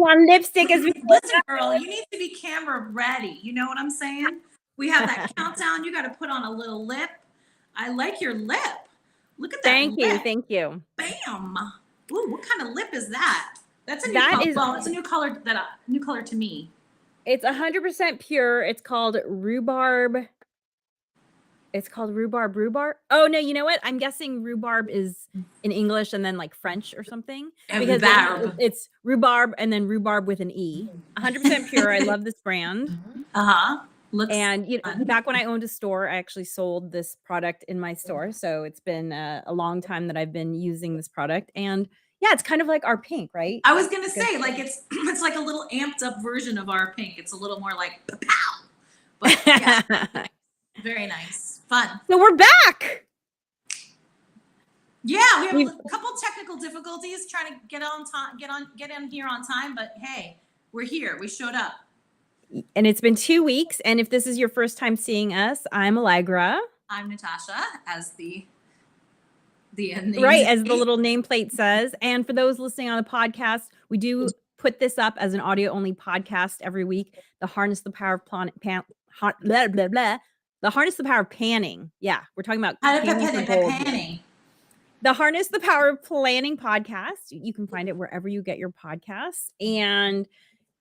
on lipstick as we Listen, girl, you need to be camera ready. You know what I'm saying? We have that countdown. You got to put on a little lip. I like your lip. Look at that. Thank you. lip. Thank you. Bam. Ooh, what kind of lip is that? That's a new That color. is- Well, it's a new color new color to me. It's 100% pure. It's called rhubarb. It's called rhubarb. Oh no, you know what? I'm guessing rhubarb is in English and then like French or something. Because it's rhubarb and then rhubarb with an E. 100% pure. I love this brand. Looks And fun. back when I owned a store, I actually sold this product in my store. So it's been a long time that I've been using this product. And yeah, it's kind of like our pink, right? I was gonna say, like it's like a little amped up version of our pink. It's a little more like pow. But yeah, very nice, fun. So we're back. Yeah, we have a couple technical difficulties trying to get in here on time. But hey, we're here. We showed up. And it's been 2 weeks. And if this is your first time seeing us, I'm Alegre. I'm Natasha, as the right, as the little nameplate says. And for those listening on the podcast, we do put this up as an audio only podcast every week. The Harness the Power of The Harness the Power of Panning. Yeah, we're talking about panning. The Harness the Power of Planning podcast. You can find it wherever you get your podcasts. And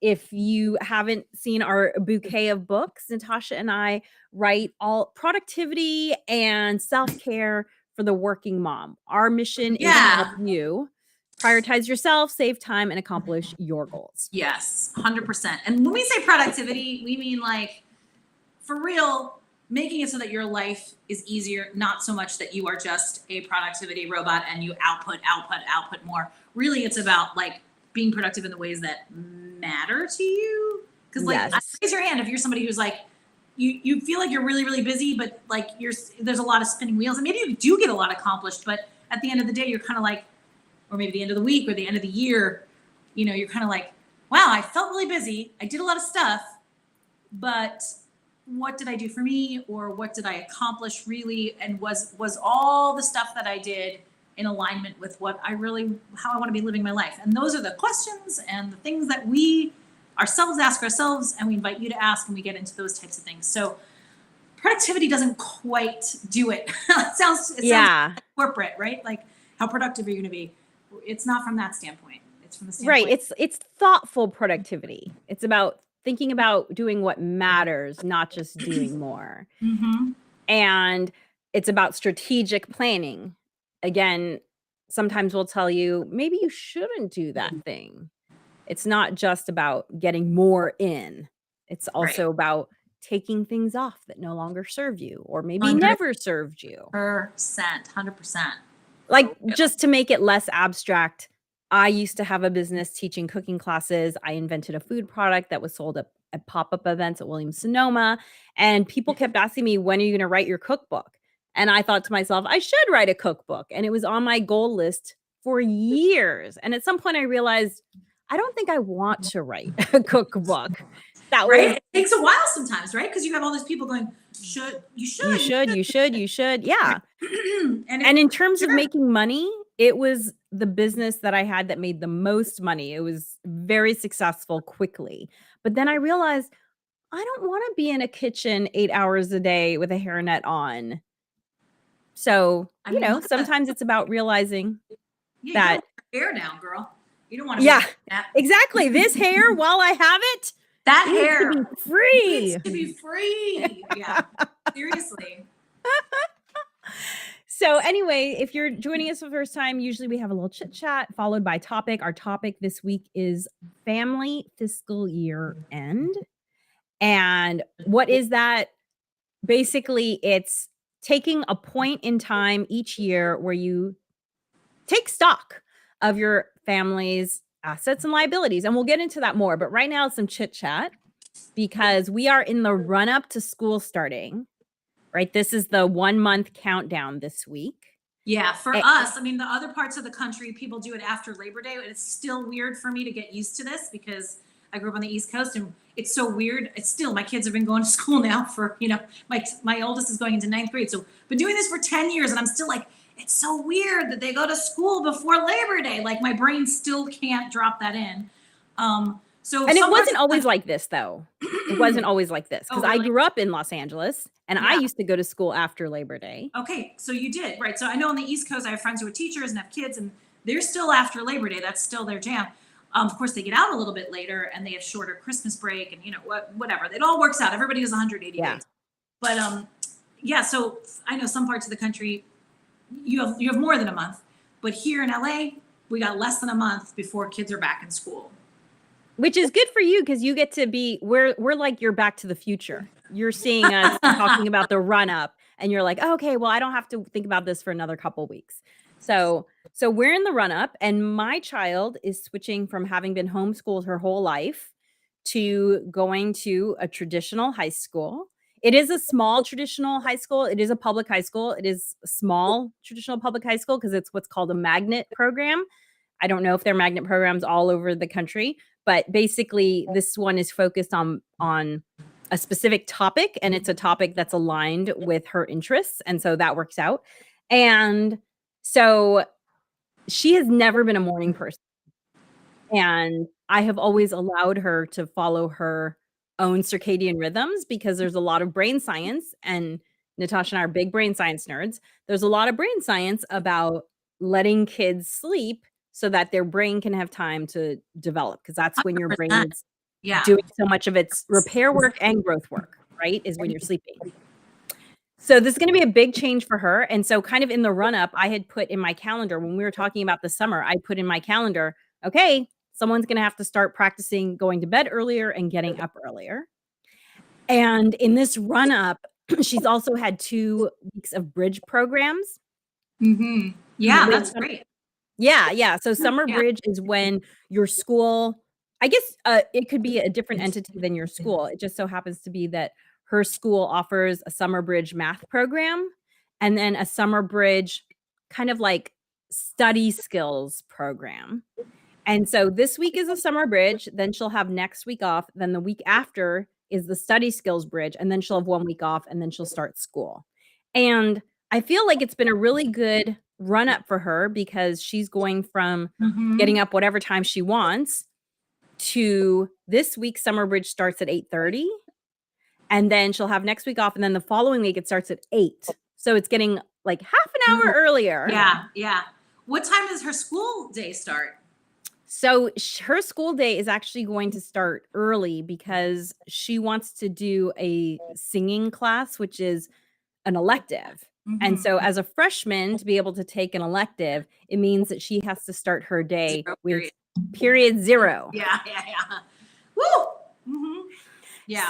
if you haven't seen our bouquet of books, Natasha and I write all productivity and self-care for the working mom. Our mission is to help you prioritize yourself, save time, and accomplish your goals. Yes, 100%. And when we say productivity, we mean like, for real, making it so that your life is easier, not so much that you are just a productivity robot and you output more. Really, it's about like being productive in the ways that matter to you. Because like, raise your hand if you're somebody who's like, you feel like you're really, really busy, but like there's a lot of spinning wheels, and maybe you do get a lot accomplished, but at the end of the day, you're kind of like, or maybe the end of the week or the end of the year, you're kind of like, wow, I felt really busy. I did a lot of stuff, but what did I do for me, or what did I accomplish really? And was all the stuff that I did in alignment with how I want to be living my life? And those are the questions and the things that we ourselves ask ourselves, and we invite you to ask, and we get into those types of things. So productivity doesn't quite do it. It sounds like corporate, right? Like, how productive are you going to be? It's not from that standpoint. It's from the standpoint. Right. It's thoughtful productivity. It's about thinking about doing what matters, not just doing more. Mm-hmm. And it's about strategic planning. Again, sometimes we'll tell you, maybe you shouldn't do that thing. It's not just about getting more in. It's also about taking things off that no longer serve you, or maybe never served you. 100%. Like, just to make it less abstract, I used to have a business teaching cooking classes. I invented a food product that was sold at pop-up events at Williams-Sonoma. And people kept asking me, when are you going to write your cookbook? And I thought to myself, I should write a cookbook. And it was on my goal list for years. And at some point I realized, I don't think I want to write a cookbook. It takes a while sometimes, right? Because you have all these people going, you should. Yeah. And in terms of making money, it was the business that I had that made the most money. It was very successful quickly. But then I realized, I don't want to be in a kitchen 8 hours a day with a hairnet on. So, sometimes it's about realizing that hair down, girl. You don't want to. Yeah, exactly. This hair, while I have it, that hair needs to be free. Needs to be free. Yeah, seriously. So anyway, if you're joining us for the first time, usually we have a little chit chat followed by topic. Our topic this week is Family Fiscal Year-End. And what is that? Basically, it's taking a point in time each year where you take stock of your family's assets and liabilities. And we'll get into that more. But right now, some chit chat, because we are in the run up to school starting, right? This is the 1 month countdown this week. Yeah, for us, I mean, the other parts of the country, people do it after Labor Day. It's still weird for me to get used to this because I grew up on the East Coast, and it's so weird. It's still, my kids have been going to school now for, my oldest is going into 9th grade. So been doing this for 10 years, and I'm still like, it's so weird that they go to school before Labor Day. Like, my brain still can't drop that in. So And it some parts wasn't of the always country- like this, though. It wasn't always like this Oh, because I really? grew up in Los Angeles and I Yeah. used to go to school after Labor Day. Okay, so you did, right. So I know on the East Coast, I have friends who are teachers and have kids, and they're still after Labor Day. That's still their jam. Of course, they get out a little bit later and they have shorter Christmas break and, whatever. It all works out. Everybody has 180 Yeah. days. But yeah, so I know some parts of the country, you have more than a month. But here in LA, we got less than a month before kids are back in school. Which is good for you because you get to be we're like you're back to the future. You're seeing us talking about the run up and you're like, oh, okay, well, I don't have to think about this for another couple weeks. So we're in the run up and my child is switching from having been homeschooled her whole life to going to a traditional high school. It is a small traditional high school. It is a public high school. It is a small traditional public high school because it's what's called a magnet program. I don't know if there are magnet programs all over the country, but basically this one is focused on a specific topic and it's a topic that's aligned with her interests. And so that works out. And so she has never been a morning person. And I have always allowed her to follow her own circadian rhythms because there's a lot of brain science, and Natasha and I are big brain science nerds. There's a lot of brain science about letting kids sleep so that their brain can have time to develop because that's when your brain 100%. is Yeah. doing so much of its repair work and growth work, right? Is when you're sleeping. So this is going to be a big change for her. And so kind of in the run up, I had put in my calendar when we were talking about the summer, I put in my calendar, okay, someone's going to have to start practicing going to bed earlier and getting up earlier. And in this run up, she's also had 2 weeks of bridge programs. Mm-hmm. Yeah, that's great. Yeah. So summer Yeah. bridge is when your school, I guess it could be a different entity than your school. It just so happens to be that her school offers a summer bridge math program and then a summer bridge kind of like study skills program. And so this week is a summer bridge, then she'll have next week off, then the week after is the study skills bridge, and then she'll have 1 week off, and then she'll start school. And I feel like it's been a really good run up for her because she's going from getting up whatever time she wants to this week summer bridge starts at 8:30, and then she'll have next week off, and then the following week it starts at 8. So it's getting like half an hour earlier. Yeah. What time does her school day start? So her school day is actually going to start early because she wants to do a singing class, which is an elective. And so as a freshman to be able to take an elective, it means that she has to start her day with period 0. Yeah. Woo! Mm-hmm. Yeah.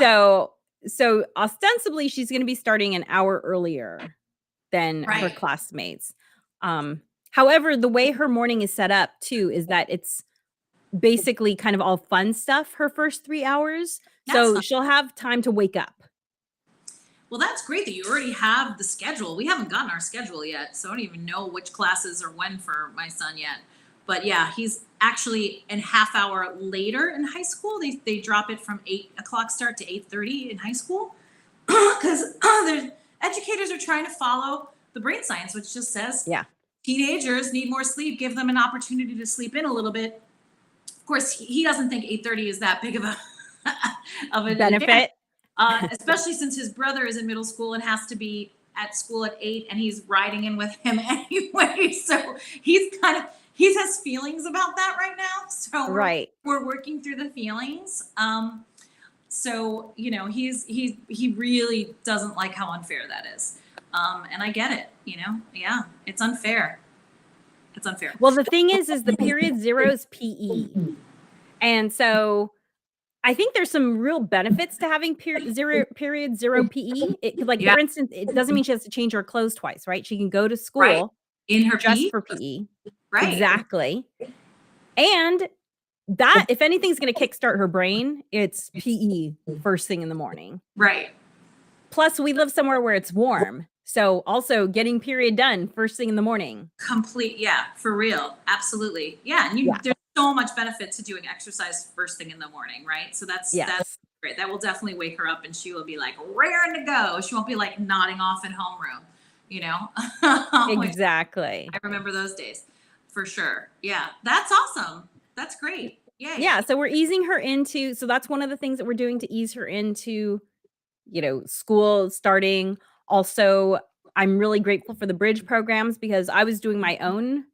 So ostensibly she's going to be starting an hour earlier than her Right. classmates. However, the way her morning is set up too is that it's basically kind of all fun stuff her first 3 hours. So she'll have time to wake up. Well, that's great that you already have the schedule. We haven't gotten our schedule yet, so I don't even know which classes are when for my son yet. But yeah, he's actually a half hour later in high school. They drop it from 8 o'clock start to 8:30 in high school because educators are trying to follow the brain science, which just says teenagers need more sleep. Give them an opportunity to sleep in a little bit. Of course, he doesn't think 8:30 is that big of a benefit. Especially since his brother is in middle school and has to be at school at 8 and he's riding in with him anyway. So he has feelings about that right now. So we're working through the feelings. So, he really doesn't like how unfair that is. And I get it, yeah, it's unfair. It's unfair. Well, the thing is the period 0 is PE. And so I think there's some real benefits to having period 0 PE. For instance, it doesn't mean she has to change her clothes twice, right? She can go to school in her just PE? for PE. Right. Exactly. And that, if anything's going to kickstart her brain, it's PE first thing in the morning. Right. Plus, we live somewhere where it's warm. So also getting period done first thing in the morning. Yeah, for real. Absolutely. Yeah. And there's so much benefit to doing exercise first thing in the morning, right? So that's great. That will definitely wake her up and she will be like raring to go. She won't be like nodding off in homeroom, Exactly. I remember those days for sure. Yeah. That's awesome. That's great. Yeah, Yeah, so we're easing her into, so that's one of the things that we're doing to ease her into, school starting. Also, I'm really grateful for the bridge programs because I was doing my own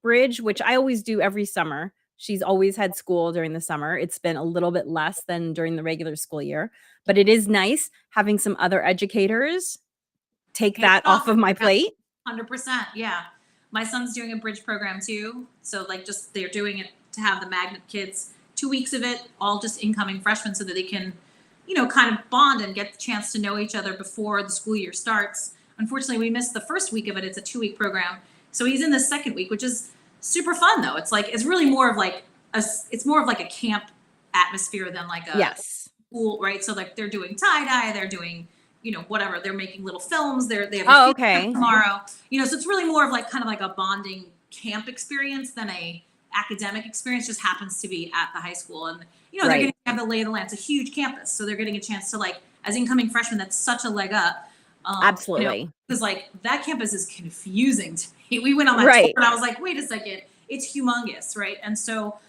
bridge, which I always do every summer. She's always had school during the summer. It's been a little bit less than during the regular school year, but it is nice having some other educators take hands that off off. of my plate. 100%. Yeah. My son's doing a bridge program too. So like just they're doing it to have the magnet kids, 2 weeks of it, all just incoming freshmen so that they can, kind of bond and get the chance to know each other before the school year starts. Unfortunately, we missed the first week of it. It's a 2-week program. So he's in the second week, which is super fun though. It's like, it's really more of like it's more of like a camp atmosphere than like a Yes. school, right? So like they're doing tie-dye, they're doing whatever, they're making little films, they have a Oh, field trip okay. tomorrow, so it's really more of like kind of like a bonding camp experience than a academic experience. Just happens to be at the high school, and they're Right. getting to have the lay of the land. It's a huge campus, so they're getting a chance to, like, as incoming freshmen, that's such a leg up. Absolutely. Because like that campus is confusing to me. We went on that tour Right. and I was like, wait a second, it's humongous, right? And so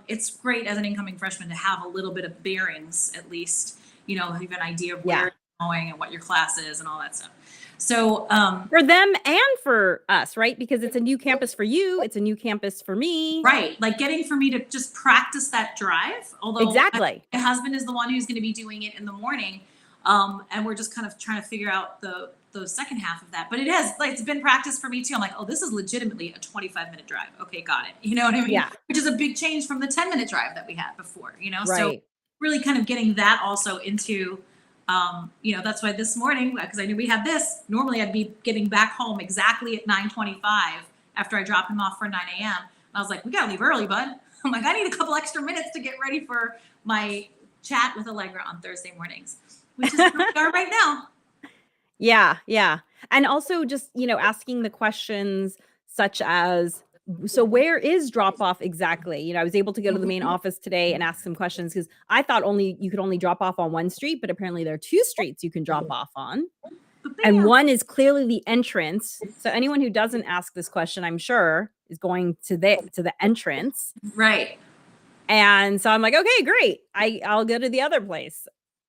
it's great as an incoming freshman to have a little bit of bearings, at least, have an idea of where Yeah. you're going and what your class is and all that stuff. So For them and for us, right? Because it's a new campus for you, it's a new campus for me. right, like getting for me to just practice that drive, although Exactly. my husband is the one who's going to be doing it in the morning, and we're just kind of trying to figure out the second half of that. But it has, like, it's been practice for me too. I'm like, oh, this is legitimately a 25-minute drive. Okay, got it. You know what I mean? Yeah. Which is a big change from the 10-minute drive that we had before. So Right. really kind of getting that also into, that's why this morning, because I knew we had this. Normally, I'd be getting back home exactly at 9:25 after I drop him off for 9 a.m. And I was like, we gotta leave early, bud. I'm like, I need a couple extra minutes to get ready for my chat with Alegre on Thursday mornings, which is where we are right now. Yeah, yeah. And also just, asking the questions such as, so where is drop off exactly? I was able to go to the main office today and ask some questions because I thought you could only drop off on one street, but apparently there are two streets you can drop off on. And Bam. one is clearly the entrance. So anyone who doesn't ask this question, I'm sure, is going to the entrance. Right. And so I'm like, okay, great. I'll go to the other place.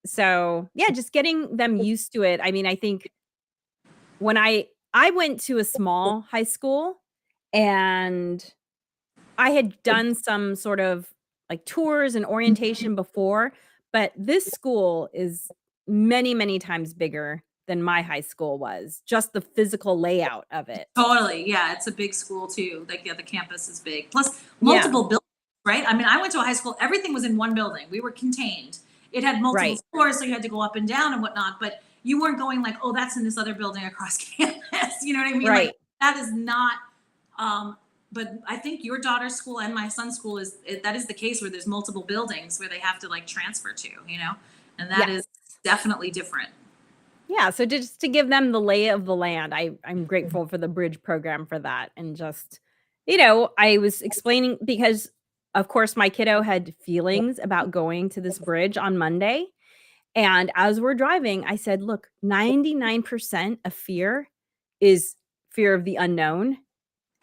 So yeah, just getting them used to it. I mean, I think when I went to a small high school and I had done some sort of like tours and orientation before, but this school is many, many times bigger than my high school was. Just the physical layout of it. Totally. Yeah, it's a big school too. Like, yeah, the campus is big. Plus Yeah. multiple buildings, right? I mean, I went to a high school, everything was in one building. We were contained. It had multiple Right. floors, so you had to go up and down and whatnot, but you weren't going like, oh, that's in this other building across campus. You know what I mean? Right. Like, that is not, but I think your daughter's school and my son's school that is the case where there's multiple buildings where they have to like transfer to, and that is Yes. definitely different. Yeah, so just to give them the lay of the land, I'm grateful for the bridge program for that. And just, I was explaining because of course my kiddo had feelings about going to this bridge on Monday. And as we're driving, I said, look, 99% of fear is fear of the unknown.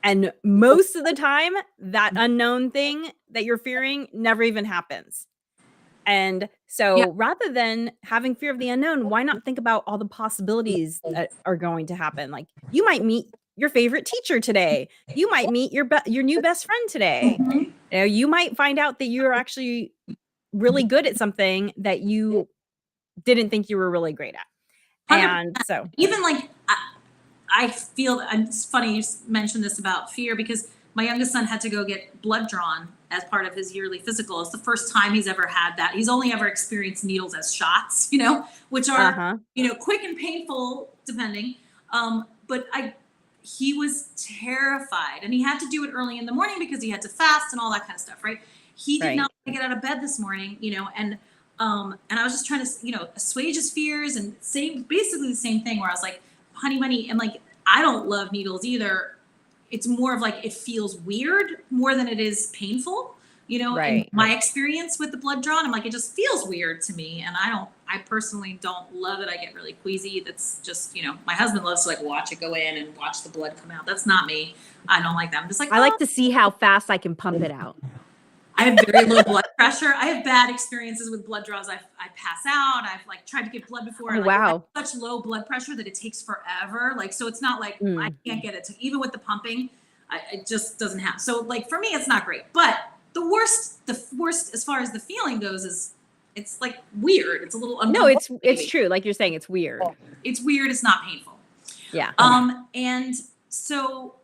And most of the time, that unknown thing that you're fearing never even happens. And so Yeah. rather than having fear of the unknown, why not think about all the possibilities that are going to happen? Like you might meet your favorite teacher today. You might meet your new best friend today. Mhm. You might find out that you're actually really good at something that you didn't think you were really great at. 100%. And so Even like I feel, and it's funny you mentioned this about fear because my youngest son had to go get blood drawn as part of his yearly physical. It's the first time he's ever had that. He's only ever experienced needles as shots, which are, quick and painful depending. But he was terrified and he had to do it early in the morning because he had to fast and all that kind of stuff, right? He did Right. not want to get out of bed this morning, and I was just trying to, assuage his fears and say basically the same thing where I was like, honey bunny, and like, I don't love needles either. It's more of like, it feels weird more than it is painful, Right. in my experience with the blood drawn. I'm like, it just feels weird to me. And I personally don't love it. I get really queasy. That's just, my husband loves to like watch it go in and watch the blood come out. That's not me. I don't like that. I'm just like, I like to see how fast I can pump it out. I have very low blood pressure. I have bad experiences with blood draws. I pass out. I've like tried to get blood before. Oh, And, like, I wow. have such low blood pressure that it takes forever. Like, so it's not like I Mm. can't get it to, even with the pumping, it just doesn't happen. So like for me, it's not great. But the worst as far as the feeling goes is it's like weird. It's a little No, uncomfortable. it's true. Like you're saying, it's weird. It's weird. It's not painful. Yeah. And so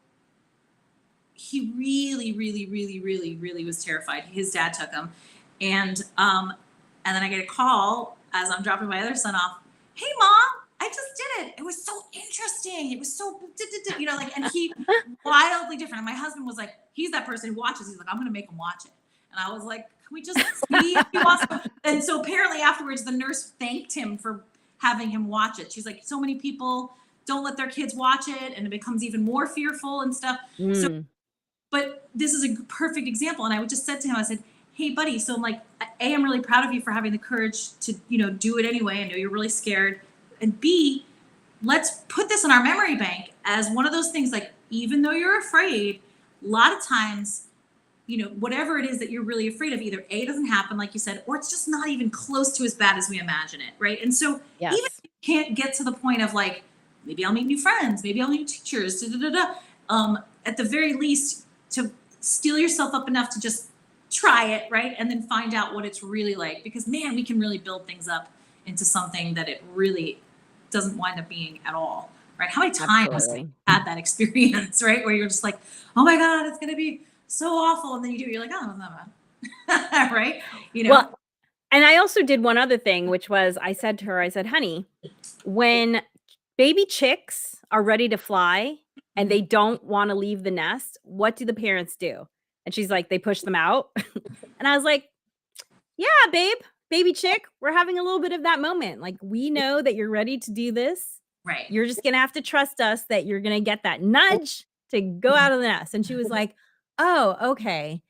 he really, really, really, really, really was terrified. His dad took him, and then I get a call as I'm dropping my other son off. Hey, mom, I just did it. It was so interesting. It was so, like, and he wildly different. And my husband was like, he's that person who watches. He's like, I'm gonna make him watch it. And I was like, can we just see if he wants to? And so apparently afterwards, the nurse thanked him for having him watch it. She's like, so many people don't let their kids watch it, and it becomes even more fearful and stuff. So, Mm. but this is a perfect example. And I just said to him, I said, hey, buddy, so I'm like, A, I'm really proud of you for having the courage to, do it anyway. I know you're really scared. And B, let's put this in our memory bank as one of those things, like, even though you're afraid, a lot of times, whatever it is that you're really afraid of, either A, doesn't happen, like you said, or it's just not even close to as bad as we imagine it, right? And so Yes. even if you can't get to the point of like, maybe I'll meet new friends, maybe I'll meet new teachers, at the very least, to steel yourself up enough to just try it, right? And then find out what it's really like. Because man, we can really build things up into something that it really doesn't wind up being at all, right? How many times have you had that experience, right? Where you're just like, oh my God, it's gonna be so awful. And then you do, you're like, oh, it's not bad. Right? Well, and I also did one other thing, which was I said to her, I said, honey, when baby chicks are ready to fly and they don't want to leave the nest, what do the parents do? And she's like, they push them out. And I was like, yeah, babe, baby chick, we're having a little bit of that moment. Like, we know that you're ready to do this. Right. You're just going to have to trust us that you're going to get that nudge to go out of the nest. And she was like, oh, okay.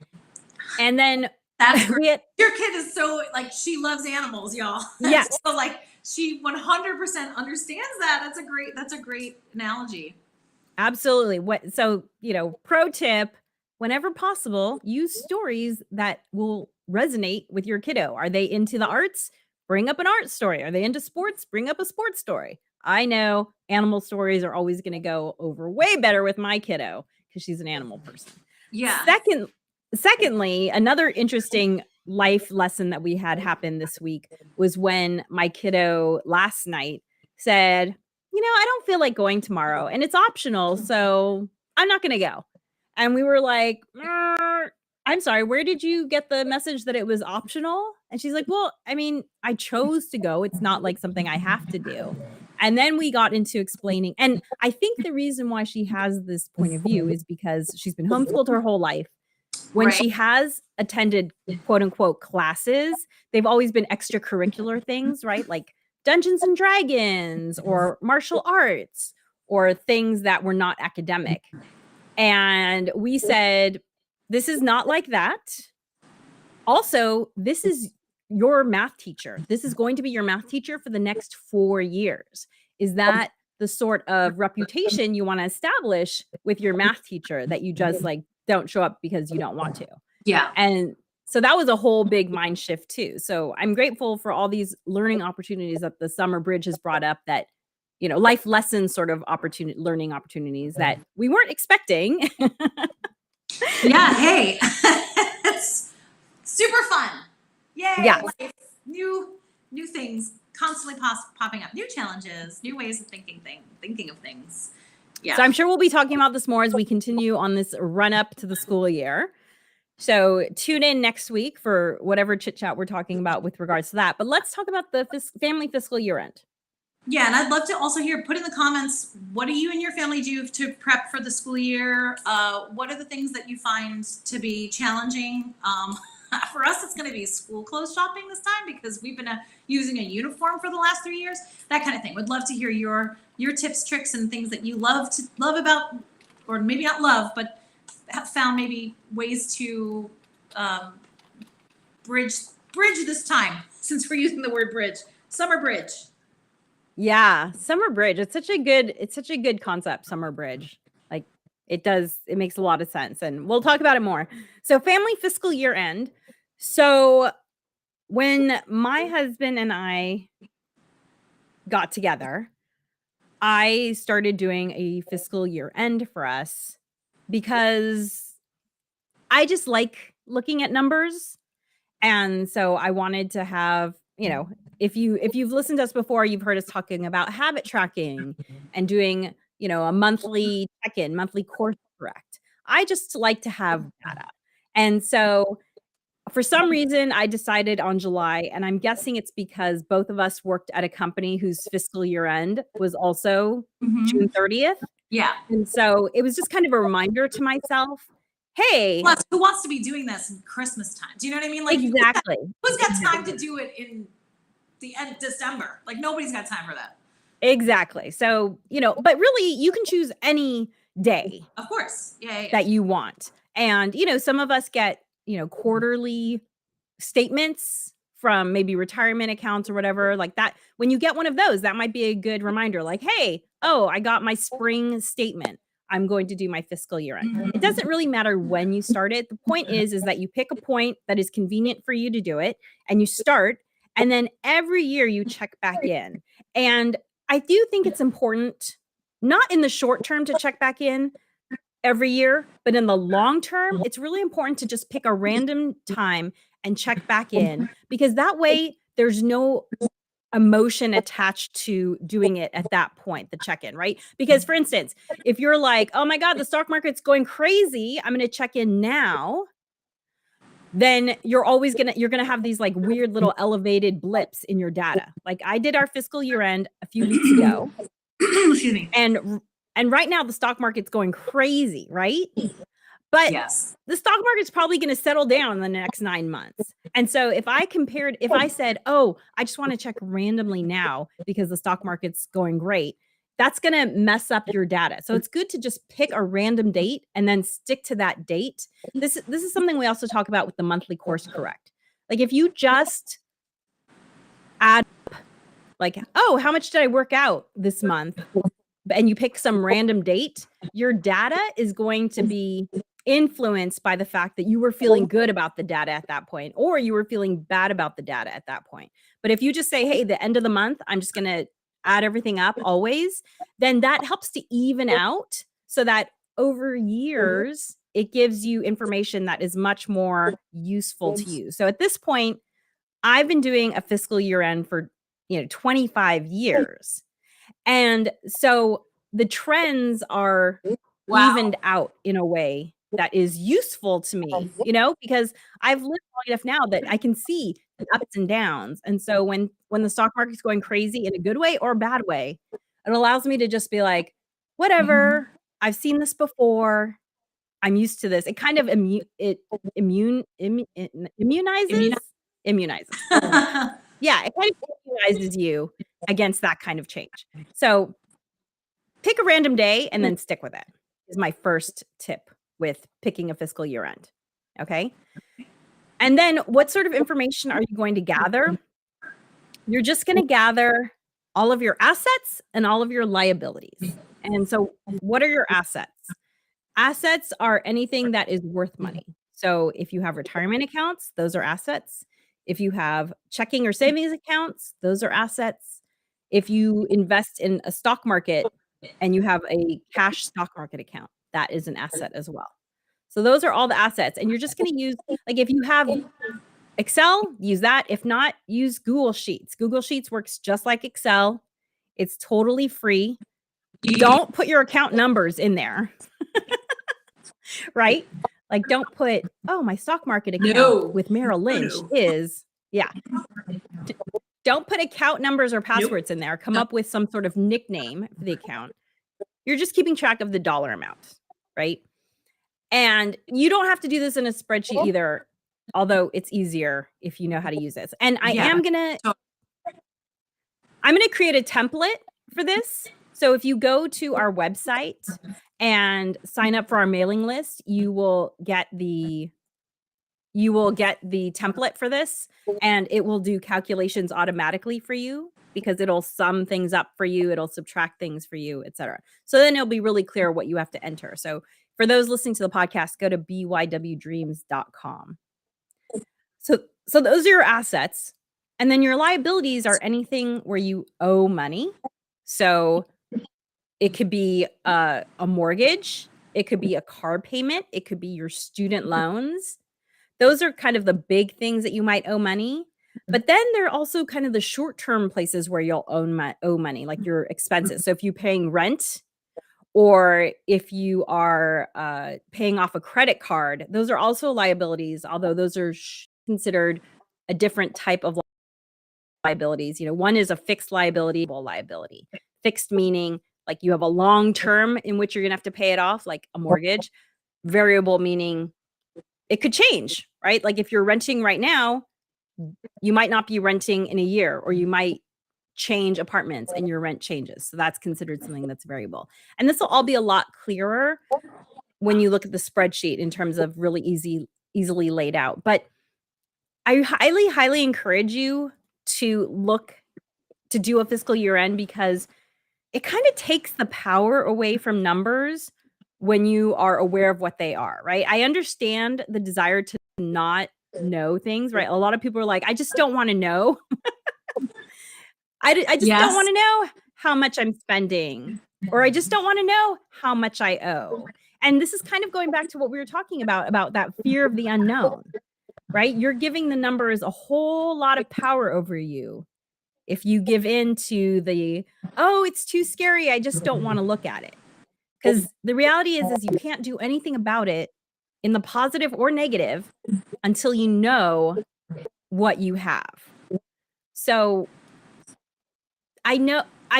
And then that's great. Your kid is so, like, she loves animals, y'all. Yes. So like she 100% understands that. That's a great analogy. Absolutely. So, pro tip, whenever possible, use stories that will resonate with your kiddo. Are they into the arts? Bring up an art story. Are they into sports? Bring up a sports story. I know animal stories are always going to go over way better with my kiddo because she's an animal person. Yeah. Secondly, another interesting life lesson that we had happen this week was when my kiddo last night said, I don't feel like going tomorrow and it's optional, so I'm not going to go. And we were like, I'm sorry, where did you get the message that it was optional? And she's like, well, I mean, I chose to go. It's not like something I have to do. And then we got into explaining. And I think the reason why she has this point of view is because she's been homeschooled her whole life. When she has attended quote unquote classes, they've always been extracurricular things, right? Like Dungeons and Dragons or martial arts or things that were not academic. And we said, this is not like that. Also, this is your math teacher. This is going to be your math teacher for the next 4 years. Is that the sort of reputation you want to establish with your math teacher, that you just like don't show up because you don't want to? Yeah. And so that was a whole big mind shift too. So I'm grateful for all these learning opportunities that the Summer Bridge has brought up, that, life lessons sort of learning opportunities that we weren't expecting. Yeah. Hey, it's super fun. Yay. Yeah. New things constantly popping up, new challenges, new ways of thinking of things. Yeah. So I'm sure we'll be talking about this more as we continue on this run up to the school year. So tune in next week for whatever chit chat we're talking about with regards to that. But let's talk about the family fiscal year end. Yeah, and I'd love to also put in the comments, what do you and your family do to prep for the school year? What are the things that you find to be challenging? For us, it's going to be school clothes shopping this time because we've been using a uniform for the last 3 years. That kind of thing. Would love to hear your tips, tricks, and things that you love about, or maybe not love, but have found maybe ways to bridge this time, since we're using the word bridge. Summer Bridge. Yeah, Summer Bridge. It's such a good concept, Summer Bridge. Like, It does. It makes a lot of sense. And we'll talk about it more. So family fiscal year end. So when my husband and I got together, I started doing a fiscal year end for us because I just like looking at numbers. And so I wanted to have, if you've listened to us before, you've heard us talking about habit tracking and doing, a monthly check-in, monthly course correct. I just like to have data. And so for some reason, I decided on July, and I'm guessing it's because both of us worked at a company whose fiscal year end was also June 30th. Yeah. And so it was just kind of a reminder to myself, hey. Plus, who wants to be doing this in Christmas time? Do you know what I mean? Like, Exactly. Who's got time to do it in the end of December? Like, nobody's got time for that. Exactly. So, but really you can choose any day. Of course. Yeah. That you want. And, some of us get, quarterly statements from maybe retirement accounts or whatever like that. When you get one of those, that might be a good reminder like, hey, I got my spring statement. I'm going to do my fiscal year end. It doesn't really matter when you start it. The point is that you pick a point that is convenient for you to do it and you start, and then every year you check back in. And I do think it's important, not in the short term to check back in every year, but in the long term, it's really important to just pick a random time and check back in, because that way there's no emotion attached to doing it at that point, the check-in, right? Because for instance, if you're like, oh my God, the stock market's going crazy, I'm going to check in now, then you're going to have these like weird little elevated blips in your data. Like I did our fiscal year end a few weeks ago. Excuse me. And right now the stock market's going crazy, right? But yes, the stock market's probably going to settle down in the next 9 months. And so if I said, I just want to check randomly now because the stock market's going great, that's going to mess up your data. So it's good to just pick a random date and then stick to that date. This is something we also talk about with the monthly course correct. Like if you just add like, how much did I work out this month? And you pick some random date, your data is going to be influenced by the fact that you were feeling good about the data at that point, or you were feeling bad about the data at that point. But if you just say, hey, the end of the month, I'm just going to add everything up always, then that helps to even out so that over years, it gives you information that is much more useful to you. So at this point, I've been doing a fiscal year end for 25 years. And so the trends are evened out in a way that is useful to me, because I've lived long enough now that I can see the ups and downs. And so when the stock market's going crazy in a good way or a bad way, it allows me to just be like, whatever, I've seen this before. I'm used to this. It kind of immunizes. Yeah, it kind of immunizes you against that kind of change. So pick a random day and then stick with it is my first tip with picking a fiscal year end. Okay. And then what sort of information are you going to gather? You're just going to gather all of your assets and all of your liabilities. And so what are your assets? Assets are anything that is worth money. So if you have retirement accounts, those are assets. If you have checking or savings accounts, those are assets. If you invest in a stock market and you have a cash stock market account, that is an asset as well. So those are all the assets. And you're just going to use, like if you have Excel, use that. If not, use Google Sheets. Google Sheets works just like Excel. It's totally free. Don't put your account numbers in there. Right? Like don't put, my stock market account with Merrill Lynch is, don't put account numbers or passwords in there. Come up with some sort of nickname for the account. You're just keeping track of the dollar amount, right? And you don't have to do this in a spreadsheet either, although it's easier if you know how to use this. And I'm going to create a template for this. So if you go to our website and sign up for our mailing list, you will get the template for this, and it will do calculations automatically for you because it'll sum things up for you, it'll subtract things for you, etc. So then it'll be really clear what you have to enter. So for those listening to the podcast, go to bywdreams.com. So those are your assets. And then your liabilities are anything where you owe money. So it could be a mortgage, it could be a car payment, it could be your student loans. Those are kind of the big things that you might owe money. But then there are also kind of the short-term places where you'll owe money, like your expenses. So if you're paying rent, or if you are paying off a credit card, those are also liabilities, although those are considered a different type of liabilities. One is a fixed liability. Fixed meaning like you have a long term in which you're going to have to pay it off, like a mortgage. Variable meaning it could change, right? Like if you're renting right now, you might not be renting in a year, or you might change apartments and your rent changes. So that's considered something that's variable. And this will all be a lot clearer when you look at the spreadsheet in terms of really easily laid out. But I highly, highly encourage you to do a fiscal year end, because it kind of takes the power away from numbers when you are aware of what they are, right? I understand the desire to not know things, right? A lot of people are like, I just don't want to know. I just don't want to know how much I'm spending, or I just don't want to know how much I owe. And this is kind of going back to what we were talking about that fear of the unknown, right? You're giving the numbers a whole lot of power over you if you give in to the, oh, it's too scary, I just don't want to look at it. Because the reality is you can't do anything about it in the positive or negative until you know what you have. So I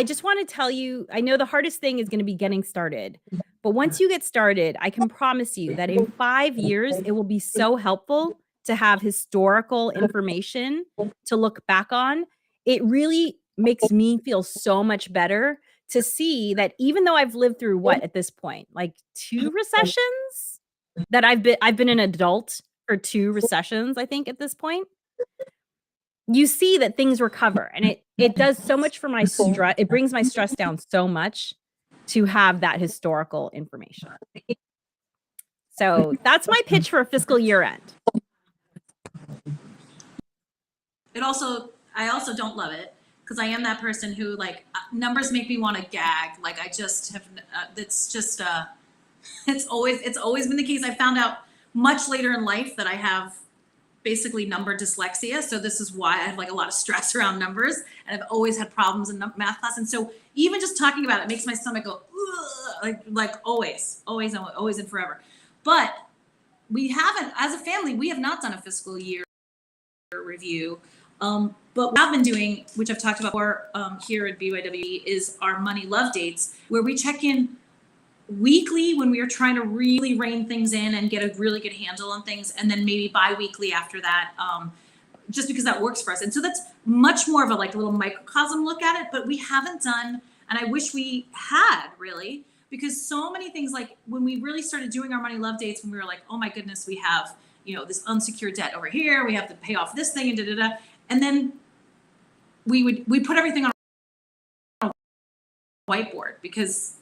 just want to tell you, I know the hardest thing is going to be getting started. But once you get started, I can promise you that in 5 years, it will be so helpful to have historical information to look back on. It really makes me feel so much better to see that even though I've lived through what at this point, like 2 recessions, that I've been an adult for 2 recessions, I think at this point. You see that things recover, and it does so much for my stress. It brings my stress down so much to have that historical information. So that's my pitch for a fiscal year end. I also don't love it, because I am that person who, like, numbers make me want to gag. Like, I just have, it's just, it's always been the case. I found out much later in life that I have basically number dyslexia. So this is why I have like a lot of stress around numbers, and I've always had problems in math class. And so even just talking about it makes my stomach go, like always and forever. But we haven't, as a family, we have not done a fiscal year review. But what I've been doing, which I've talked about before here at BYW, is our money love dates, where we check in weekly when we are trying to really rein things in and get a really good handle on things, and then maybe bi-weekly after that, just because that works for us. And so that's much more of a like little microcosm look at it, but we haven't done, and I wish we had really, because so many things, like when we really started doing our money love dates, when we were like, oh my goodness, we have, this unsecured debt over here, we have to pay off this thing, and and then we put everything on a whiteboard, because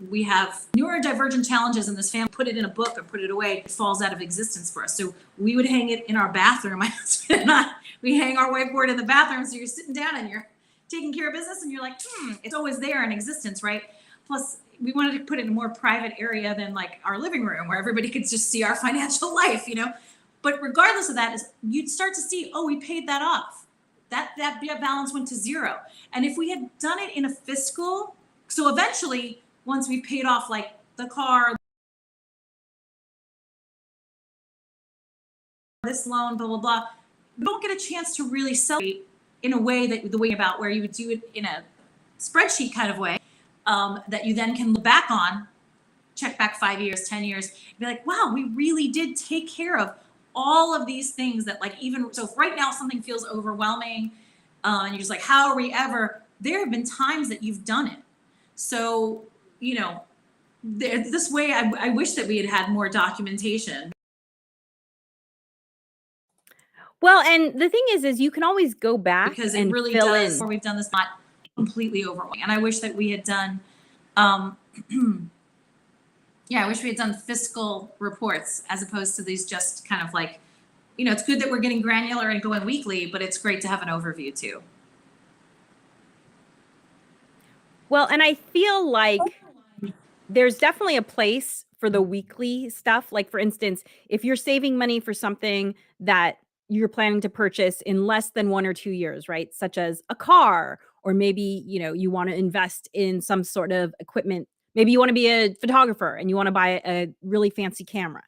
we have neurodivergent challenges in this family. Put it in a book or put it away, it falls out of existence for us. So we would hang it in our bathroom. My husband and I, we hang our whiteboard in the bathroom. So you're sitting down and you're taking care of business, and you're like, it's always there in existence, right? Plus, we wanted to put it in a more private area than like our living room, where everybody could just see our financial life, But regardless of that, you'd start to see, oh, we paid that off. That balance went to zero. And if we had done it in a fiscal, so eventually, once we paid off like the car, this loan, blah, blah, blah, we don't get a chance to really celebrate in a way about where you would do it in a spreadsheet kind of way, that you then can look back on, check back 5 years, 10 years, and be like, wow, we really did take care of all of these things that, like, even, so if right now something feels overwhelming, and you're just like, how are we ever, there have been times that you've done it. So, this way, I wish that we had more documentation. Well, and the thing is you can always go back because it and really fill does. in. Or we've done this not completely overwhelming, and I wish that we had done. Yeah, I wish we had done fiscal reports as opposed to these just kind of like, it's good that we're getting granular and going weekly, but it's great to have an overview too. Well, and I feel like there's definitely a place for the weekly stuff. Like, for instance, if you're saving money for something that you're planning to purchase in less than 1 or 2 years, right? Such as a car, or maybe, you want to invest in some sort of equipment. Maybe you want to be a photographer and you want to buy a really fancy camera,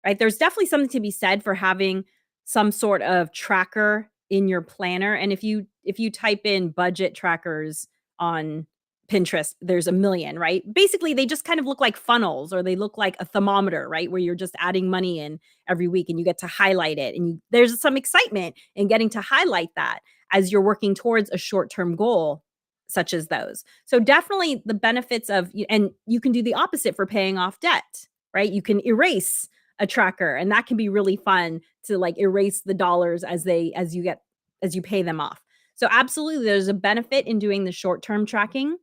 right? There's definitely something to be said for having some sort of tracker in your planner. And if you type in budget trackers on Pinterest, there's a million, right? Basically, they just kind of look like funnels, or they look like a thermometer, right? Where you're just adding money in every week and you get to highlight it. And there's some excitement in getting to highlight that as you're working towards a short-term goal such as those. So definitely the benefits of, and you can do the opposite for paying off debt, right? You can erase a tracker, and that can be really fun to like erase the dollars as you pay them off. So absolutely there's a benefit in doing the short-term tracking.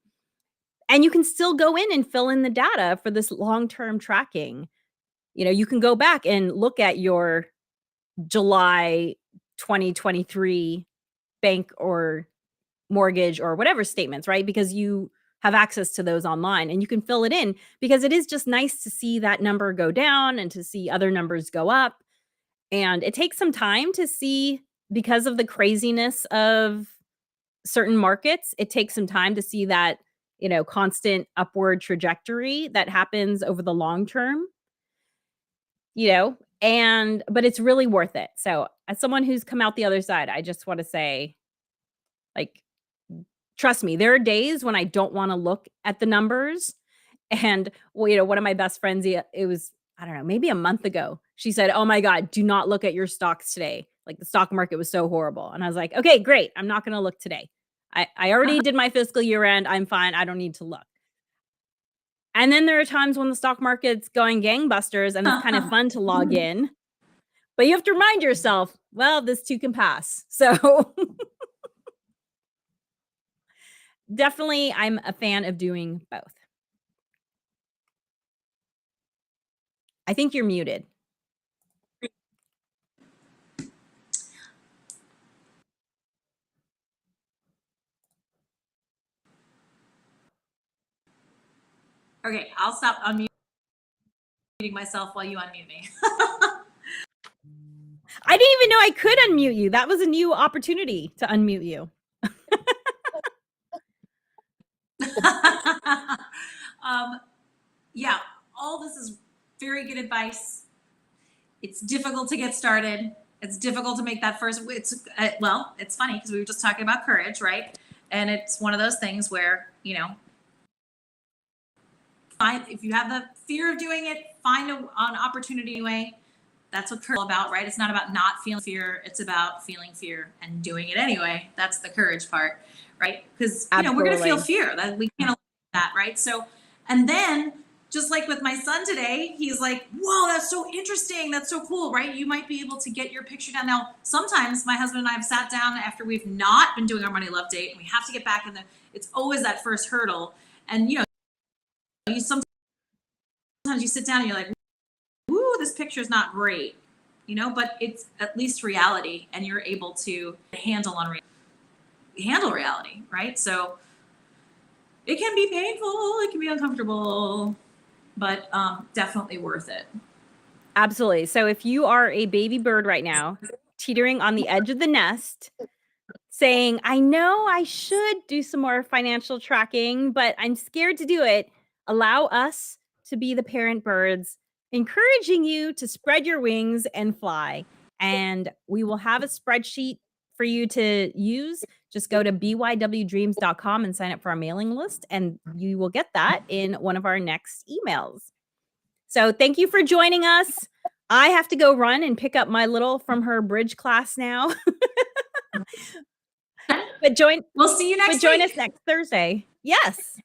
And you can still go in and fill in the data for this long-term tracking. You can go back and look at your July 2023 bank or mortgage or whatever statements, right? Because you have access to those online and you can fill it in, because it is just nice to see that number go down and to see other numbers go up. And it takes some time to see, because of the craziness of certain markets, it takes some time to see that, constant upward trajectory that happens over the long term, but it's really worth it. So as someone who's come out the other side, I just want to say, like, trust me, there are days when I don't want to look at the numbers. And, well, one of my best friends, it was, I don't know, maybe a month ago, she said, "Oh my God, do not look at your stocks today. Like, the stock market was so horrible." And I was like, "Okay, great. I'm not going to look today. I already did my fiscal year end. I'm fine. I don't need to look." And then there are times when the stock market's going gangbusters and it's kind of fun to log in, but you have to remind yourself, well, this too can pass. So definitely I'm a fan of doing both. I think you're muted. Okay, I'll stop unmuting myself while you unmute me. I didn't even know I could unmute you. That was a new opportunity to unmute you. Yeah, all this is very good advice. It's difficult to get started. It's difficult to make that first. It's funny because we were just talking about courage, right? And it's one of those things where, if you have the fear of doing it, find an opportunity anyway. That's what courage is all about, right? It's not about not feeling fear. It's about feeling fear and doing it anyway. That's the courage part, right? Because we're going to feel fear. That we can't avoid that, right? So, and then just like with my son today, he's like, "Whoa, that's so interesting. That's so cool," right? You might be able to get your picture down. Now, sometimes my husband and I have sat down after we've not been doing our money love date, and we have to get back in it's always that first hurdle. And you sometimes you sit down and you're like, "Woo, this picture is not great," but it's at least reality, and you're able to handle reality, right? So it can be painful, it can be uncomfortable, but definitely worth it. Absolutely. So if you are a baby bird right now, teetering on the edge of the nest, saying, "I know I should do some more financial tracking, but I'm scared to do it," allow us to be the parent birds, encouraging you to spread your wings and fly. And we will have a spreadsheet for you to use. Just go to bywdreams.com and sign up for our mailing list, and you will get that in one of our next emails. So thank you for joining us. I have to go run and pick up my little from her bridge class now. We'll see you next week. Join us next Thursday. Yes.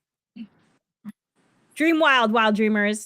Dream wild, wild dreamers.